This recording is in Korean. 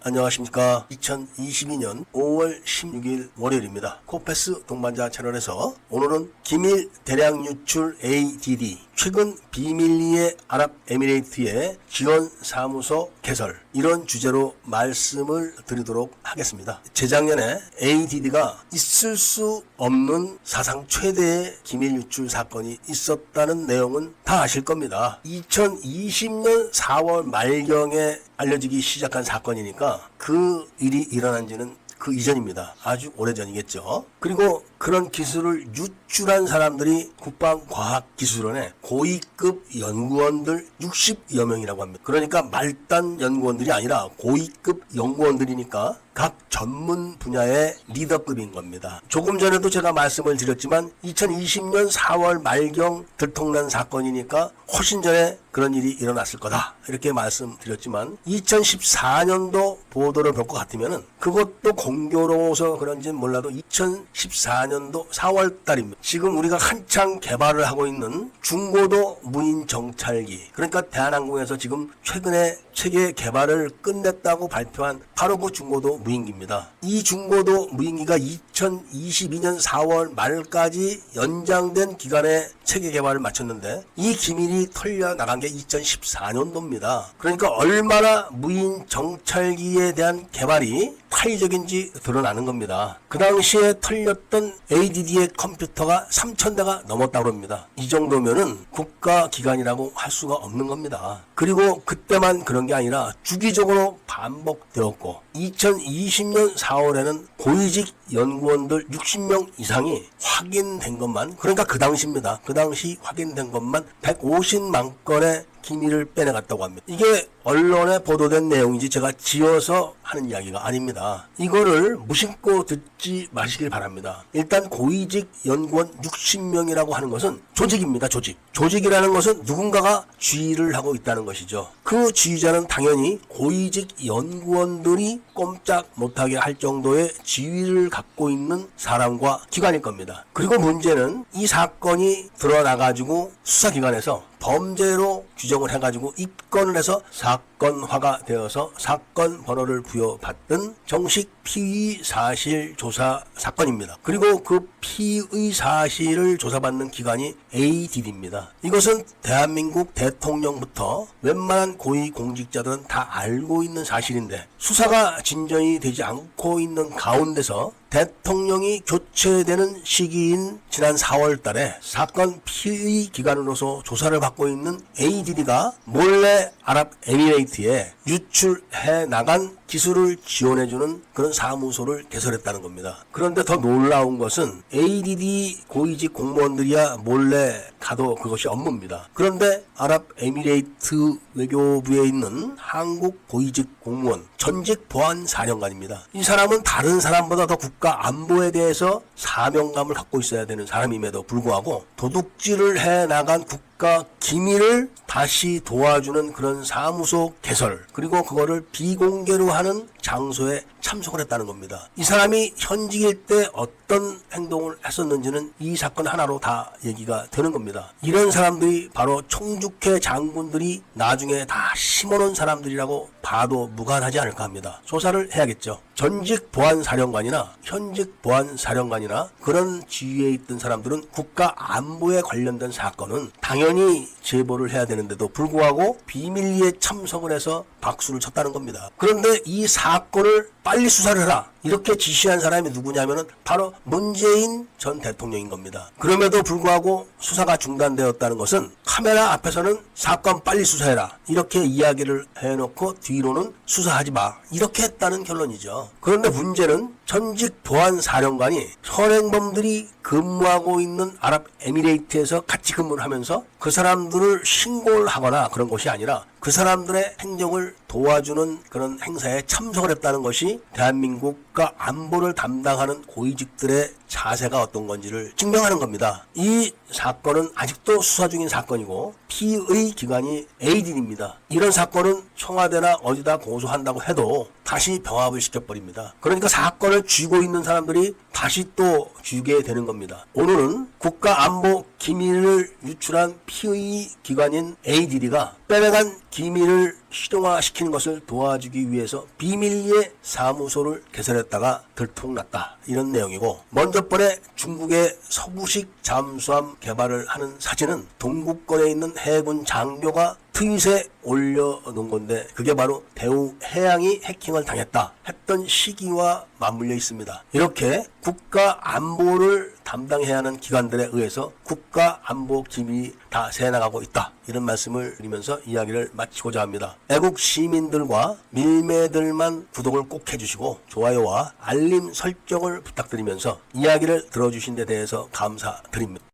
안녕하십니까. 2022년 5월 16일 월요일입니다. 코페스 동반자 채널에서 오늘은 기밀 대량 유출 ADD 최근 비밀리에 아랍에미레이트의 지원사무소 개설, 이런 주제로 말씀을 드리도록 하겠습니다. 재작년에 ADD가 있을 수 없는 사상 최대의 기밀 유출 사건이 있었다는 내용은 다 아실 겁니다. 2020년 4월 말경에 알려지기 시작한 사건이니까 그 일이 일어난 지는 그 이전입니다. 아주 오래전이겠죠. 그리고 그런 기술을 유출한 사람들이 국방과학기술원의 고위급 연구원들 60여 명이라고 합니다. 그러니까 말단 연구원들이 아니라 고위급 연구원들이니까 각 전문 분야의 리더급인 겁니다. 조금 전에도 제가 말씀을 드렸지만 2020년 4월 말경 들통난 사건이니까 훨씬 전에 그런 일이 일어났을 거다, 이렇게 말씀드렸지만 2014년도 보도를 볼 것 같으면은 그것도 공교로워서 그런지는 몰라도 2014년도 4월 달입니다. 지금 우리가 한창 개발을 하고 있는 중고도 무인 정찰기, 그러니까 대한항공에서 지금 최근에 세계 개발을 끝냈다고 발표한 바로 그 중고도 무인기입니다. 이 중고도 무인기가 2022년 4월 말까지 연장된 기간에 체계 개발을 마쳤는데 이 기밀이 털려나간 게 2014년도입니다. 그러니까 얼마나 무인 정찰기에 대한 개발이 파이적인지 드러나는 겁니다. 그 당시에 털렸던 ADD의 컴퓨터가 3,000대가 넘었다고 합니다. 이 정도면은 국가기관이라고 할 수가 없는 겁니다. 그리고 그때만 그런 게 아니라 주기적으로 반복되었고 2020년 4월에는 고위직 연구원들 60명 이상이 확인된 것만, 그러니까 그 당시입니다. 그 당시 확인된 것만 150만 건의 기밀을 빼내갔다고 합니다. 이게 언론에 보도된 내용이지 제가 지어서 하는 이야기가 아닙니다. 이거를 무심코 듣지 마시길 바랍니다. 일단 고위직 연구원 60명이라고 하는 것은 조직입니다. 조직이라는 것은 누군가가 지휘를 하고 있다는 것이죠. 그 지휘자는 당연히 고위직 연구원들이 꼼짝 못하게 할 정도의 지위를 갖고 있는 사람과 기관일 겁니다. 그리고 문제는 이 사건이 드러나가지고 수사기관에서 범죄로 규정을 해가지고 입건을 해서 사건화가 되어서 사건 번호를 부여받던 정식 피의 사실 조사 사건입니다. 그리고 그 피의 사실을 조사받는 기관이 ADD입니다. 이것은 대한민국 대통령부터 웬만한 고위 공직자들은 다 알고 있는 사실인데 수사가 진전이 되지 않고 있는 가운데서 대통령이 교체되는 시기인 지난 4월 달에 사건 피의 기관으로서 조사를 받고 있는 ADD가 몰래 아랍에미레이트에 유출해 나간 기술을 지원해주는 그런 사무소를 개설했다는 겁니다. 그런데 더 놀라운 것은 ADD 고위직 공무원들이야 몰래 가도 그것이 업무입니다. 그런데 아랍에미레이트 외교부에 있는 한국 고위직 공무원 전직 보안사령관입니다. 이 사람은 다른 사람보다 더 국가 안보에 대해서 사명감을 갖고 있어야 되는 사람임에도 불구하고 도둑질을 해 나간 국가 기밀을 다시 도와주는 그런 사무소 개설, 그리고 그거를 비공개로 하는 장소에 참석을 했다는 겁니다. 이 사람이 현직일 때 어떤 행동을 했었는지는 이 사건 하나로 다 얘기가 되는 겁니다. 이런 사람들이 바로 총주회 장군들이 나중에 다 심어놓은 사람들이라고 봐도 무관하지 않을까 합니다. 조사를 해야겠죠. 전직 보안사령관이나 현직 보안사령관이나 그런 지위에 있던 사람들은 국가 안보에 관련된 사건은 당연히 제보를 해야 되는데도 불구하고 비밀리에 참석을 해서 박수를 쳤다는 겁니다. 그런데 이 사건을 빨리 수사를 해라, 이렇게 지시한 사람이 누구냐면은 바로 문재인 전 대통령인 겁니다. 그럼에도 불구하고 수사가 중단되었다는 것은 카메라 앞에서는 사건 빨리 수사해라 이렇게 이야기를 해놓고 뒤로는 수사하지 마 이렇게 했다는 결론이죠. 그런데 문제는 전직 보안사령관이 현행범들이 근무하고 있는 아랍에미레이트에서 같이 근무를 하면서 그 사람들을 신고를 하거나 그런 것이 아니라 그 사람들의 행정을 도와주는 그런 행사에 참석을 했다는 것이 대한민국과 안보를 담당하는 고위직들의 자세가 어떤 건지를 증명하는 겁니다. 이 사건은 아직도 수사 중인 사건이고 피의 기관이 ADD입니다. 이런 사건은 청와대나 어디다 고소한다고 해도 다시 병합을 시켜버립니다. 그러니까 사건을 쥐고 있는 사람들이 다시 또 쥐게 되는 겁니다. 오늘은 국가안보 기밀을 유출한 피의 기관인 ADD가 빼내간 기밀을 실용화시키는 것을 도와주기 위해서 비밀리에 사무소를 개설했다가 들통났다. 이런 내용이고, 먼저 번에 중국의 서구식 잠수함 개발을 하는 사진은 동구권에 있는 해군 장교가 트윗에 올려놓은 건데, 그게 바로 대우 해양이 해킹을 당했다 했던 시기와 맞물려 있습니다. 이렇게 국가 안보를 담당해야 하는 기관들에 의해서 국가 안보 기밀이 다 새나가고 있다. 이런 말씀을 드리면서 이야기를 마치고자 합니다. 애국 시민들과 밀매들만 구독을 꼭 해주시고 좋아요와 알림 설정을 부탁드리면서 이야기를 들어주신 데 대해서 감사드립니다.